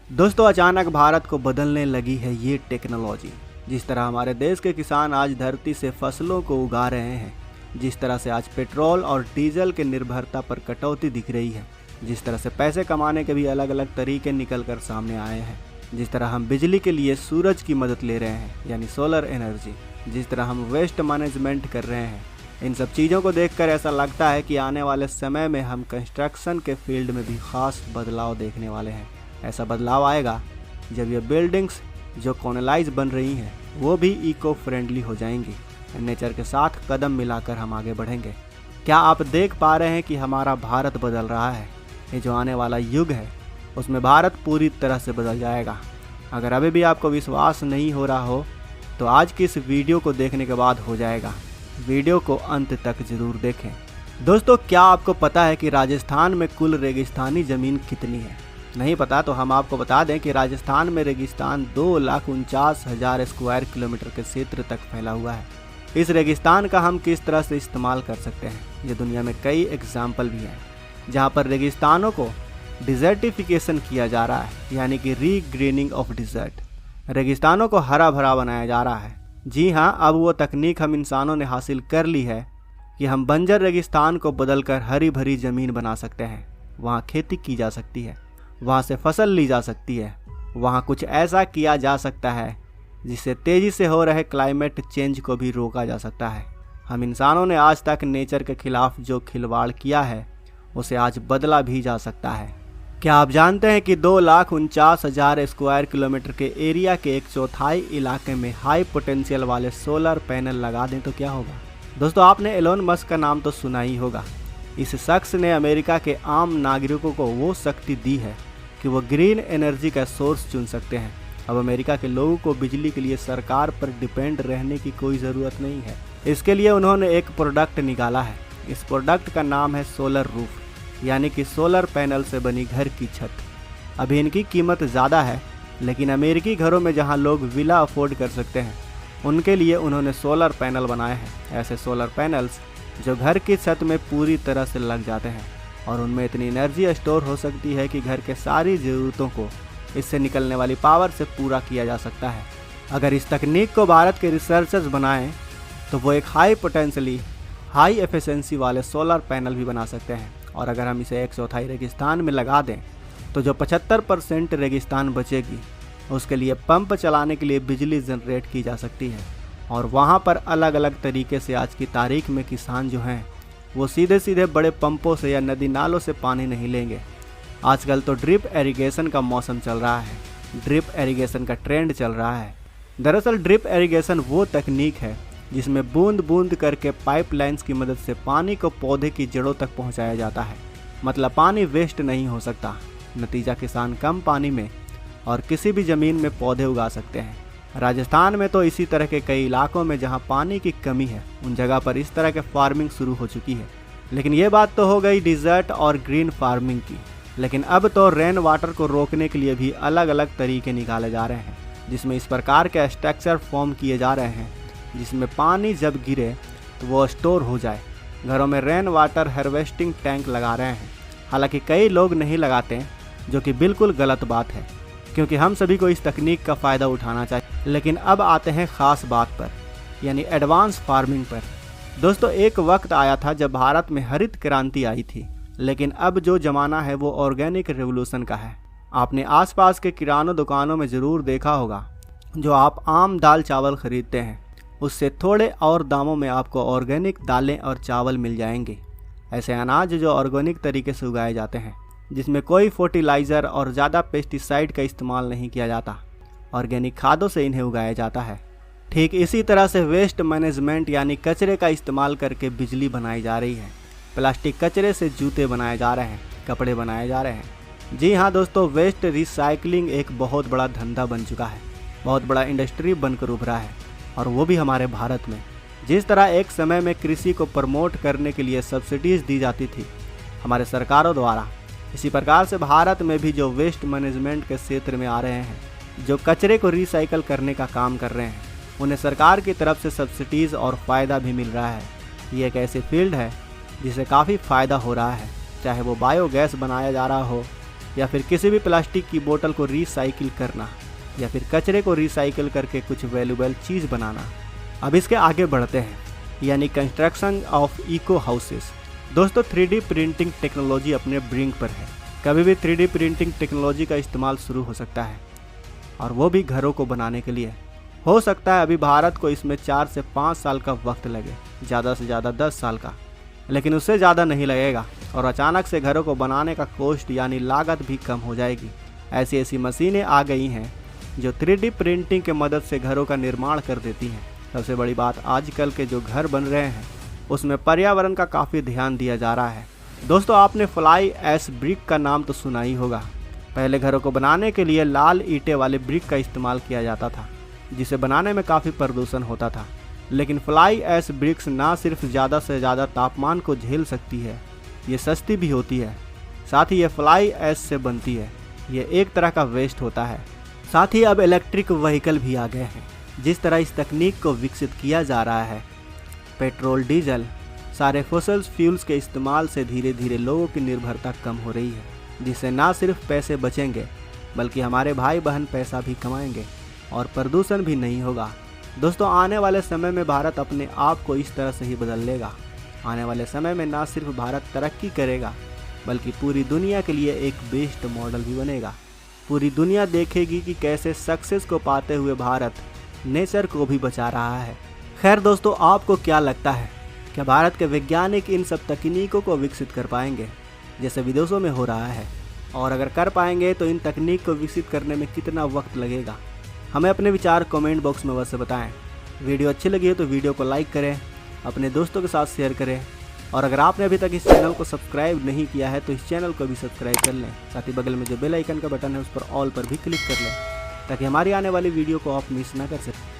दोस्तों, अचानक भारत को बदलने लगी है ये टेक्नोलॉजी। जिस तरह हमारे देश के किसान आज धरती से फसलों को उगा रहे हैं, जिस तरह से आज पेट्रोल और डीजल के निर्भरता पर कटौती दिख रही है, जिस तरह से पैसे कमाने के भी अलग अलग तरीके निकल कर सामने आए हैं, जिस तरह हम बिजली के लिए सूरज की मदद ले रहे हैं यानी सोलर एनर्जी, जिस तरह हम वेस्ट मैनेजमेंट कर रहे हैं, इन सब चीज़ों को देखकर ऐसा लगता है कि आने वाले समय में हम कंस्ट्रक्शन के फील्ड में भी खास बदलाव देखने वाले हैं। ऐसा बदलाव आएगा जब ये बिल्डिंग्स जो कॉलोनाइज बन रही हैं वो भी इको फ्रेंडली हो जाएंगी। नेचर के साथ कदम मिलाकर हम आगे बढ़ेंगे। क्या आप देख पा रहे हैं कि हमारा भारत बदल रहा है? ये जो आने वाला युग है उसमें भारत पूरी तरह से बदल जाएगा। अगर अभी भी आपको विश्वास नहीं हो रहा हो तो आज की इस वीडियो को देखने के बाद हो जाएगा। वीडियो को अंत तक जरूर देखें। दोस्तों, क्या आपको पता है कि राजस्थान में कुल रेगिस्तानी ज़मीन कितनी है? नहीं पता तो हम आपको बता दें कि राजस्थान में रेगिस्तान 2,49,000 स्क्वायर किलोमीटर के क्षेत्र तक फैला हुआ है। इस रेगिस्तान का हम किस तरह से इस्तेमाल कर सकते हैं, ये दुनिया में कई एग्जाम्पल भी हैं जहाँ पर रेगिस्तानों को डिजर्टिफिकेशन किया जा रहा है, यानी कि रीग्रीनिंग ऑफ डिजर्ट। रेगिस्तानों को हरा भरा बनाया जा रहा है। जी हाँ, अब वो तकनीक हम इंसानों ने हासिल कर ली है कि हम बंजर रेगिस्तान को बदलकर हरी भरी ज़मीन बना सकते हैं। वहाँ खेती की जा सकती है, वहाँ से फसल ली जा सकती है, वहाँ कुछ ऐसा किया जा सकता है जिससे तेज़ी से हो रहे क्लाइमेट चेंज को भी रोका जा सकता है। हम इंसानों ने आज तक नेचर के खिलाफ जो खिलवाड़ किया है उसे आज बदला भी जा सकता है। क्या आप जानते हैं कि 2,49,000 स्क्वायर किलोमीटर के एरिया के 1/4 इलाके में हाई पोटेंशियल वाले सोलर पैनल लगा दें तो क्या होगा? दोस्तों, आपने एलोन मस्क का नाम तो सुना ही होगा। इस शख्स ने अमेरिका के आम नागरिकों को वो शक्ति दी है कि वो ग्रीन एनर्जी का सोर्स चुन सकते हैं। अब अमेरिका के लोगों को बिजली के लिए सरकार पर डिपेंड रहने की कोई ज़रूरत नहीं है। इसके लिए उन्होंने एक प्रोडक्ट निकाला है। इस प्रोडक्ट का नाम है सोलर रूफ, यानी कि सोलर पैनल से बनी घर की छत। अभी इनकी कीमत ज़्यादा है, लेकिन अमेरिकी घरों में जहां लोग विला अफोर्ड कर सकते हैं उनके लिए उन्होंने सोलर पैनल बनाए हैं। ऐसे सोलर पैनल्स जो घर की छत में पूरी तरह से लग जाते हैं और उनमें इतनी एनर्जी स्टोर हो सकती है कि घर के सारी ज़रूरतों को इससे निकलने वाली पावर से पूरा किया जा सकता है। अगर इस तकनीक को भारत के रिसर्चर्स बनाएं तो वो एक हाई पोटेंशियली हाई एफिशिएंसी वाले सोलर पैनल भी बना सकते हैं। और अगर हम इसे 1/4 रेगिस्तान में लगा दें तो जो 75% रेगिस्तान बचेगी उसके लिए पंप चलाने के लिए बिजली जनरेट की जा सकती है। और वहाँ पर अलग अलग तरीके से आज की तारीख में किसान जो हैं वो सीधे सीधे बड़े पंपों से या नदी नालों से पानी नहीं लेंगे। आजकल तो ड्रिप एरीगेशन का मौसम चल रहा है, ड्रिप एरीगेशन का ट्रेंड चल रहा है। दरअसल ड्रिप एरीगेशन वो तकनीक है जिसमें बूंद बूंद करके पाइपलाइंस की मदद से पानी को पौधे की जड़ों तक पहुंचाया जाता है। मतलब पानी वेस्ट नहीं हो सकता। नतीजा, किसान कम पानी में और किसी भी ज़मीन में पौधे उगा सकते हैं। राजस्थान में तो इसी तरह के कई इलाकों में जहां पानी की कमी है उन जगह पर इस तरह के फार्मिंग शुरू हो चुकी है। लेकिन ये बात तो हो गई डिज़र्ट और ग्रीन फार्मिंग की। लेकिन अब तो रेन वाटर को रोकने के लिए भी अलग अलग तरीके निकाले जा रहे हैं, जिसमें इस प्रकार के स्ट्रक्चर फॉर्म किए जा रहे हैं जिसमें पानी जब गिरे तो वो स्टोर हो जाए। घरों में रेन वाटर हार्वेस्टिंग टैंक लगा रहे हैं। हालांकि कई लोग नहीं लगाते, जो कि बिल्कुल गलत बात है, क्योंकि हम सभी को इस तकनीक का फ़ायदा उठाना चाहिए। लेकिन अब आते हैं ख़ास बात पर, यानी एडवांस फार्मिंग पर। दोस्तों, एक वक्त आया था जब भारत में हरित क्रांति आई थी, लेकिन अब जो ज़माना है वो ऑर्गेनिक रेवोल्यूशन का है। आपने आसपास के किरानों दुकानों में ज़रूर देखा होगा, जो आप आम दाल चावल खरीदते हैं उससे थोड़े और दामों में आपको ऑर्गेनिक दालें और चावल मिल जाएंगे। ऐसे अनाज जो ऑर्गेनिक तरीके से उगाए जाते हैं, जिसमें कोई फर्टिलाइज़र और ज़्यादा पेस्टिसाइड का इस्तेमाल नहीं किया जाता, ऑर्गेनिक खादों से इन्हें उगाया जाता है। ठीक इसी तरह से वेस्ट मैनेजमेंट यानी कचरे का इस्तेमाल करके बिजली बनाई जा रही है। प्लास्टिक कचरे से जूते बनाए जा रहे हैं, कपड़े बनाए जा रहे हैं। जी हाँ दोस्तों, वेस्ट रिसाइकलिंग एक बहुत बड़ा धंधा बन चुका है, बहुत बड़ा इंडस्ट्री बनकर उभरा है, और वो भी हमारे भारत में। जिस तरह एक समय में कृषि को प्रमोट करने के लिए सब्सिडीज़ दी जाती थी हमारे सरकारों द्वारा, इसी प्रकार से भारत में भी जो वेस्ट मैनेजमेंट के क्षेत्र में आ रहे हैं, जो कचरे को रिसाइकल करने का काम कर रहे हैं, उन्हें सरकार की तरफ से सब्सिडीज़ और फ़ायदा भी मिल रहा है। ये एक ऐसी फील्ड है जिसे काफ़ी फ़ायदा हो रहा है, चाहे वो बायोगैस बनाया जा रहा हो या फिर किसी भी प्लास्टिक की बोतल को रिसाइकिल करना, या फिर कचरे को रिसाइकिल करके कुछ वैल्यूएबल चीज़ बनाना। अब इसके आगे बढ़ते हैं, यानी कंस्ट्रक्शन ऑफ इको हाउसेस। दोस्तों 3D प्रिंटिंग टेक्नोलॉजी अपने ब्रिंक पर है। कभी भी 3D प्रिंटिंग टेक्नोलॉजी का इस्तेमाल शुरू हो सकता है, और वो भी घरों को बनाने के लिए। हो सकता है अभी भारत को इसमें 4 से 5 साल का वक्त लगे, ज़्यादा से ज़्यादा 10 साल का, लेकिन उससे ज़्यादा नहीं लगेगा और अचानक से घरों को बनाने का कॉस्ट यानी लागत भी कम हो जाएगी। ऐसी ऐसी मशीनें आ गई हैं जो 3D प्रिंटिंग के मदद से घरों का निर्माण कर देती हैं। सबसे बड़ी बात, आजकल के जो घर बन रहे हैं उसमें पर्यावरण का काफ़ी ध्यान दिया जा रहा है। दोस्तों आपने फ्लाई ऐश ब्रिक का नाम तो सुना ही होगा। पहले घरों को बनाने के लिए लाल ईंटें वाले ब्रिक का इस्तेमाल किया जाता था, जिसे बनाने में काफ़ी प्रदूषण होता था। लेकिन फ्लाई ऐश ब्रिक्स ना सिर्फ ज़्यादा से ज़्यादा तापमान को झेल सकती है, ये सस्ती भी होती है। साथ ही ये फ्लाई ऐश से बनती है, ये एक तरह का वेस्ट होता है। साथ ही अब इलेक्ट्रिक व्हीकल भी आ गए हैं। जिस तरह इस तकनीक को विकसित किया जा रहा है, पेट्रोल डीजल सारे फॉसिल फ्यूल्स के इस्तेमाल से धीरे धीरे लोगों की निर्भरता कम हो रही है, जिससे ना सिर्फ पैसे बचेंगे बल्कि हमारे भाई बहन पैसा भी कमाएंगे और प्रदूषण भी नहीं होगा। दोस्तों आने वाले समय में भारत अपने आप को इस तरह से ही बदल लेगा। आने वाले समय में ना सिर्फ भारत तरक्की करेगा बल्कि पूरी दुनिया के लिए एक बेस्ट मॉडल भी बनेगा। पूरी दुनिया देखेगी कि कैसे सक्सेस को पाते हुए भारत नेचर को भी बचा रहा है। खैर दोस्तों, आपको क्या लगता है, क्या भारत के वैज्ञानिक इन सब तकनीकों को विकसित कर पाएंगे जैसे विदेशों में हो रहा है? और अगर कर पाएंगे तो इन तकनीक को विकसित करने में कितना वक्त लगेगा? हमें अपने विचार कमेंट बॉक्स में अवश्य बताएं। वीडियो अच्छी लगी हो तो वीडियो को लाइक करें, अपने दोस्तों के साथ शेयर करें, और अगर आपने अभी तक इस चैनल को सब्सक्राइब नहीं किया है तो इस चैनल को भी सब्सक्राइब कर लें। साथ ही बगल में जो बेल आइकन का बटन है उस पर ऑल पर भी क्लिक कर लें, ताकि हमारी आने वाली वीडियो को आप मिस ना कर सकें।